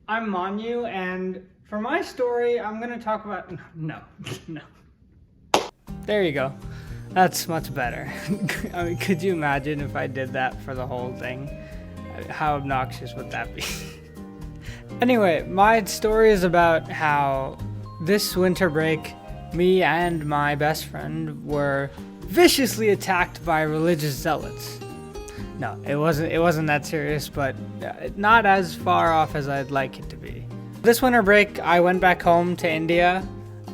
I'm Manu, and for my story, I'm gonna talk about. No, no. There you go. That's much better. I mean, could you imagine if I did that for the whole thing? How obnoxious would that be? Anyway, my story is about how this winter break, me and my best friend were viciously attacked by religious zealots. No, it wasn't that serious, but not as far off as I'd like it to be. This winter break, I went back home to India,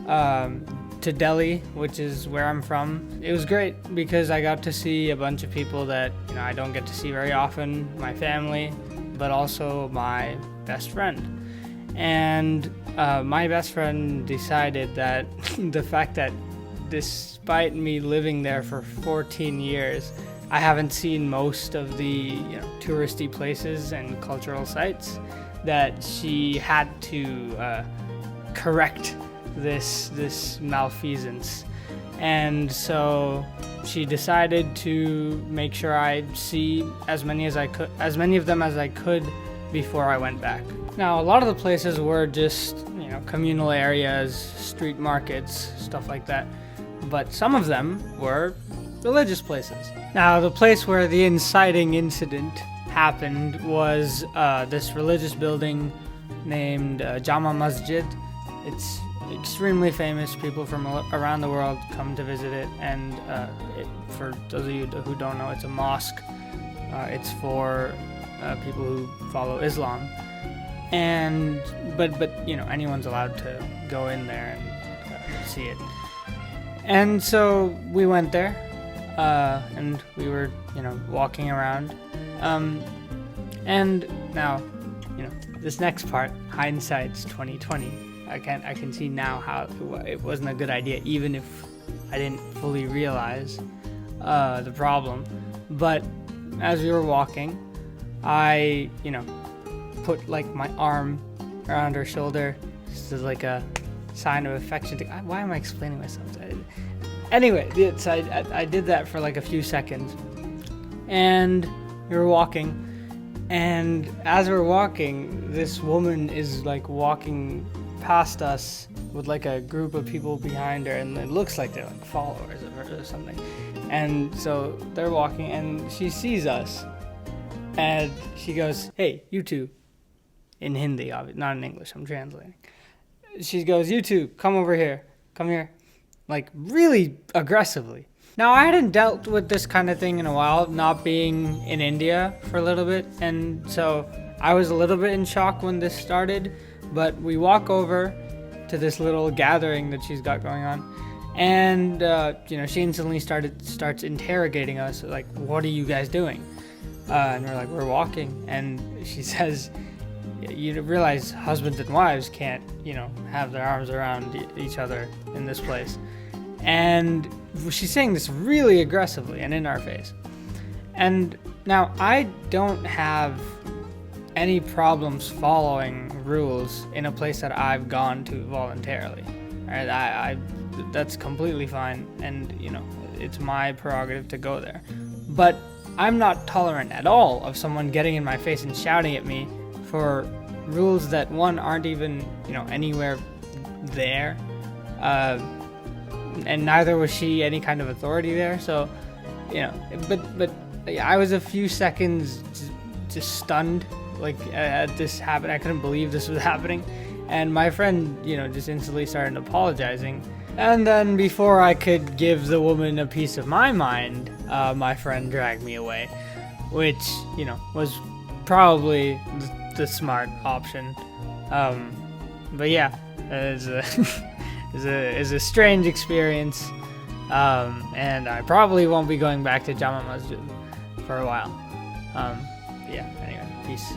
to Delhi, which is where I'm from. It was great because I got to see a bunch of people that I don't get to see very often, my family, but also my best friend. And my best friend decided that the fact that despite me living there for 14 years, I haven't seen most of the touristy places and cultural sites, that she had to correct this malfeasance. And so she decided to make sure I see as many of them as I could before I went back. Now, a lot of the places were just communal areas, street markets, stuff like that, but some of them were religious places. Now, the place where the inciting incident happened was this religious building named Jama Masjid. It's extremely famous. People from around the world come to visit it, and for those of you who don't know, it's a mosque. It's for people who follow Islam, and but anyone's allowed to go in there and see it. And so we went there, and we were walking around, and now this next part, hindsight's 2020. I can see now how it wasn't a good idea, even if I didn't fully realize the problem. But as we were walking, I put my arm around her shoulder, just as a sign of affection. Why am I explaining myself? Anyway, so I did that for a few seconds, and we were walking, and as we're walking, this woman is walking past us with a group of people behind her, and it looks like they're followers of her or something. And so they're walking, and she sees us, and she goes, "Hey, you two," in Hindi, obviously, not in English. I'm translating. She goes, "You two, come over here. Come here." Really aggressively. Now, I hadn't dealt with this kind of thing in a while, not being in India for a little bit, and so I was a little bit in shock when this started. But we walk over to this little gathering that she's got going on, and she instantly starts interrogating us, "What are you guys doing?" And we're "We're walking." And she says, "You realize husbands and wives can't have their arms around each other in this place." And she's saying this really aggressively and in our face. And now, I don't have any problems following rules in a place that I've gone to voluntarily. Right? I that's completely fine, and it's my prerogative to go there. But I'm not tolerant at all of someone getting in my face and shouting at me for rules that, one, aren't even anywhere there, and neither was she any kind of authority there. So but I was a few seconds just stunned at this happen. I couldn't believe this was happening, and my friend just instantly started apologizing. And then, before I could give the woman a piece of my mind, my friend dragged me away, which was probably the smart option. But yeah, it's a strange experience, and I probably won't be going back to Jama Masjid for a while. Yeah, anyway, peace.